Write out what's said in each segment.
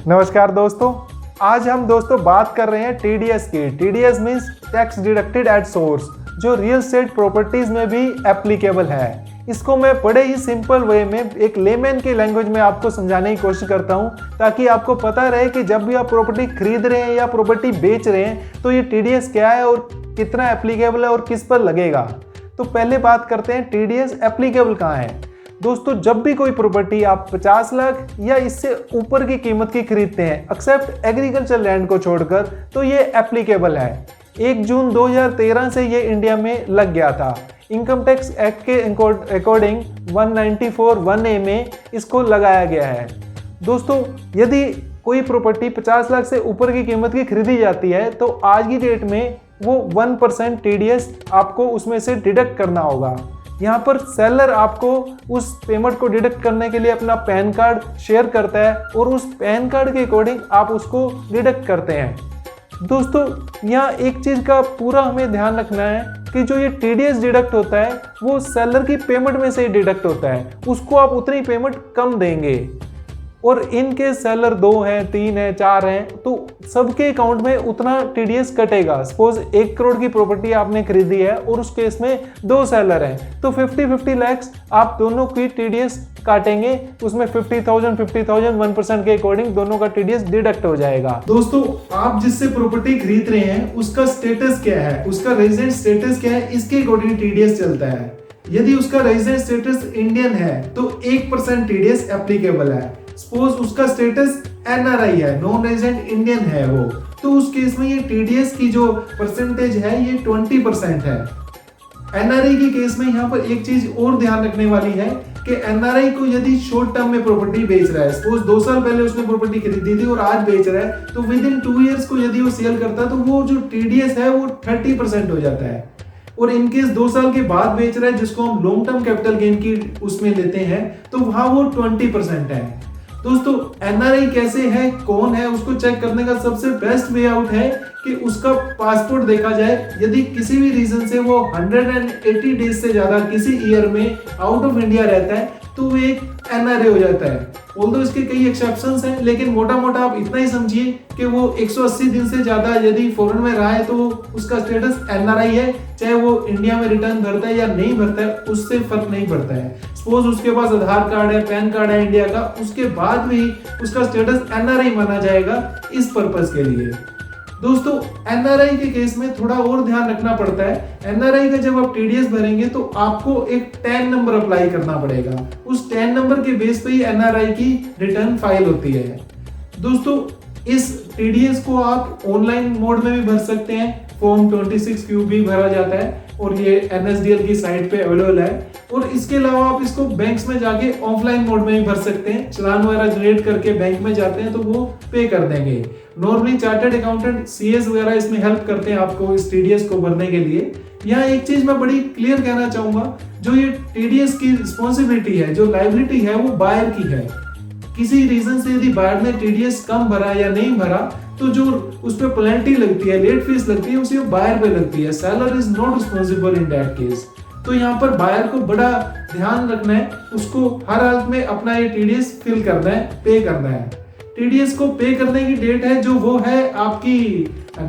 नमस्कार दोस्तों, आज हम बात कर रहे हैं टीडीएस की। TDS means tax deducted at source, जो रियल एस्टेट प्रॉपर्टीज में भी एप्लीकेबल है। इसको मैं बड़े ही सिंपल वे में एक लेमैन की लैंग्वेज में आपको समझाने की कोशिश करता हूं, ताकि आपको पता रहे कि जब भी आप प्रॉपर्टी खरीद रहे हैं या प्रॉपर्टी बेच रहे हैं तो ये टीडीएस क्या है और कितना एप्लीकेबल है और किस पर लगेगा। तो पहले बात करते हैं टीडीएस एप्लीकेबल कहाँ है। दोस्तों, जब भी कोई प्रॉपर्टी आप 50 लाख या इससे ऊपर की कीमत की खरीदते हैं, एक्सेप्ट एग्रीकल्चर लैंड को छोड़कर, तो ये एप्लीकेबल है। 1 जून 2013 से ये इंडिया में लग गया था। इनकम टैक्स एक्ट के अकॉर्डिंग 194(1)A में इसको लगाया गया है। दोस्तों, यदि कोई प्रॉपर्टी 50 लाख से ऊपर की कीमत की खरीदी जाती है तो आज की डेट में वो 1% टीडीएस आपको उसमें से डिडक्ट करना होगा। यहाँ पर सेलर आपको उस पेमेंट को डिडक्ट करने के लिए अपना पैन कार्ड शेयर करता है और उस पैन कार्ड के अकॉर्डिंग आप उसको डिडक्ट करते हैं। दोस्तों, यहाँ एक चीज़ का पूरा हमें ध्यान रखना है कि जो ये टीडीएस डिडक्ट होता है वो सेलर की पेमेंट में से ही डिडक्ट होता है। उसको आप उतनी पेमेंट कम देंगे, और इनके सेलर 2 हैं, 3 हैं, 4 हैं, तो सबके अकाउंट में उतना टीडीएस कटेगा। सपोज 1 करोड़ की प्रॉपर्टी आपने खरीदी है और उस केस में 2 सेलर हैं, तो 50-50 लैक्स आप दोनों की टीडीएस काटेंगे। उसमें 50,000 1% के अकॉर्डिंग दोनों का टीडीएस डिडक्ट हो जाएगा। दोस्तों, आप जिससे प्रॉपर्टी खरीद रहे हैं उसका स्टेटस क्या है, उसका रेजिडेंट स्टेटस क्या है, इसके अकॉर्डिंग टीडीएस चलता है। यदि उसका रेजिडेंट स्टेटस इंडियन है तो 1% टीडीएस एप्लीकेबल है। सपोज उसका स्टेटस एनआरआई है, नॉन रेजिडेंट इंडियन है वो, तो उस केस में ये टीडीएस की जो परसेंटेज है ये 20% है। एनआरआई के केस में यहाँ पर एक चीज और ध्यान रखने वाली है कि एनआरआई को यदि शॉर्ट टर्म में प्रॉपर्टी बेच रहा है, सपोज 2 साल पहले उसने प्रॉपर्टी खरीदी थी और आज बेच रहा है, तो विद इन 2 ईयर्स को यदि वो सेल करता है तो वो जो टीडीएस है वो 30% हो जाता है। और इनकेस 2 साल के बाद बेच रहा है, जिसको हम लॉन्ग टर्म कैपिटल गेन की उसमें लेते हैं, तो वहां वो 20% है। दोस्तों, एनआरआई कैसे है, कौन है, उसको चेक करने का सबसे बेस्ट वे आउट है कि उसका पासपोर्ट देखा जाए। यदि किसी भी रीजन से वो 180 डेज से ज्यादा किसी ईयर में आउट ऑफ इंडिया रहता है तो वो एक एनआरआई हो जाता है। ऑल्दो इसके कई एक्सेप्शंस हैं, लेकिन मोटा मोटा आप इतना ही समझिए कि वो 180 दिन से ज्यादा यदि फॉरेन में रहा है तो उसका स्टेटस एनआरआई है, चाहे वो इंडिया में रिटर्न भरता है या नहीं भरता है, उससे फर्क नहीं पड़ता है। सपोज उसके पास आधार कार्ड है, पैन कार्ड है इंडिया का, उसके बाद भी उसका स्टेटस एनआरआई माना जाएगा इस पर्पस के लिए। दोस्तों, एनआरआई के केस में थोड़ा और ध्यान रखना पड़ता है। एनआरआई का जब आप टीडीएस भरेंगे तो आपको एक टैन नंबर अप्लाई करना पड़ेगा। उस टैन नंबर के बेस पे ही एनआरआई की रिटर्न फाइल होती है। दोस्तों, इस टीडीएस को आप ऑनलाइन मोड में भी भर सकते हैं, फॉर्म 26Q भी भरा जाता है और ये एनएसडीएल की साइट पे अवेलेबल है। और इसके अलावा आप इसको बैंक्स में जाके ऑफलाइन मोड में भी भर सकते हैं। चालान वगैरह जनरेट करके बैंक में जाते हैं तो वो पे कर देंगे। नॉर्मली चार्टर्ड अकाउंटेंट, सीएस वगैरह इसमें हेल्प करते हैं आपको इस टीडीएस को भरने के लिए। यहाँ एक चीज मैं बड़ी क्लियर कहना चाहूंगा, जो ये टीडीएस की रिस्पॉन्सिबिलिटी है, जो लायबिलिटी है, वो बायर की है। किसी रीजन से यदि बायर ने टीडीएस कम भरा या नहीं भरा तो जो उस पर पेनल्टी लगती है, लेट फीस लगती है, उसे बायर पे लगती है। Seller is not responsible in that case. तो यहाँ पर बायर को बड़ा ध्यान रखना है, उसको हर हालत में अपना ये टीडीएस फिल करना है, पे करना है। टीडीएस को पे करने की डेट है जो वो है आपकी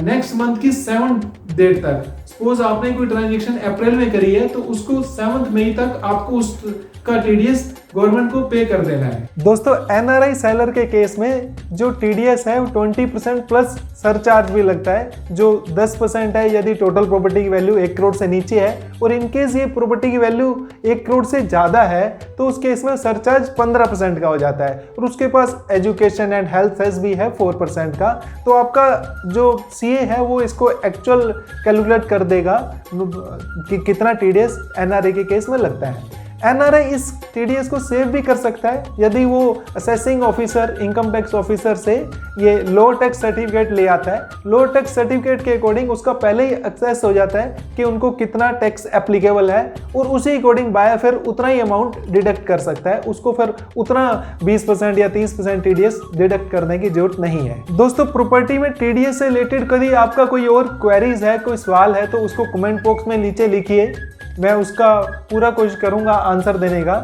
नेक्स्ट मंथ की 7th डेट तक। सपोज आपने कोई ट्रांजेक्शन अप्रैल में करी है तो उसको 7 मई तक आपको उसका टीडीएस गवर्नमेंट को पे कर देना है। दोस्तों, एनआरआई सेलर के केस में जो टीडीएस है वो 20% प्लस सरचार्ज भी लगता है, जो 10% है यदि टोटल प्रॉपर्टी की वैल्यू 1 करोड़ से नीचे है। और इनकेस ये प्रॉपर्टी की वैल्यू 1 करोड़ से ज्यादा है तो उस केस में सरचार्ज 15% का हो जाता है। और उसके पास एजुकेशन एंड हेल्थ सेस भी है 4% का। तो आपका जो सीए है वो इसको एक्चुअल कैलकुलेट कर देगा कि कितना टीडीएस एनआरआई के केस में लगता है। एनआरआई इस टीडीएस को सेव भी कर सकता है यदि वो assessing officer, income tax officer से ये लो टैक्स सर्टिफिकेट ले आता है। लो टैक्स सर्टिफिकेट के अकॉर्डिंग उसका पहले ही एक्सेस हो जाता है कि उनको कितना टैक्स एप्लीकेबल है, और उसी अकॉर्डिंग बायर फिर उतना ही अमाउंट डिडक्ट कर सकता है। उसको फिर उतना 20% या 30% टीडीएस डिडक्ट करने की जरूरत नहीं है। दोस्तों, प्रॉपर्टी में टीडीएस से रिलेटेड कभी आपका कोई और क्वेरीज है, कोई सवाल है, तो उसको कमेंट बॉक्स में नीचे लिखिए, मैं उसका पूरा कोशिश करूंगा आंसर देने का।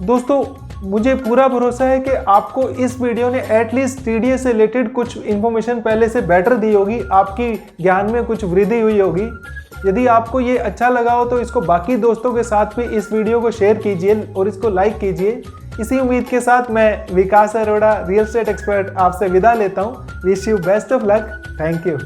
दोस्तों, मुझे पूरा भरोसा है कि आपको इस वीडियो ने एटलीस्ट टीडीएस से रिलेटेड कुछ इन्फॉर्मेशन पहले से बेटर दी होगी, आपकी ज्ञान में कुछ वृद्धि हुई होगी। यदि आपको ये अच्छा लगा हो तो इसको बाकी दोस्तों के साथ भी इस वीडियो को शेयर कीजिए और इसको लाइक कीजिए। इसी उम्मीद के साथ मैं विकास अरोड़ा, रियल एस्टेट एक्सपर्ट, आपसे विदा लेता हूँ। Wish you best of luck. Thank you.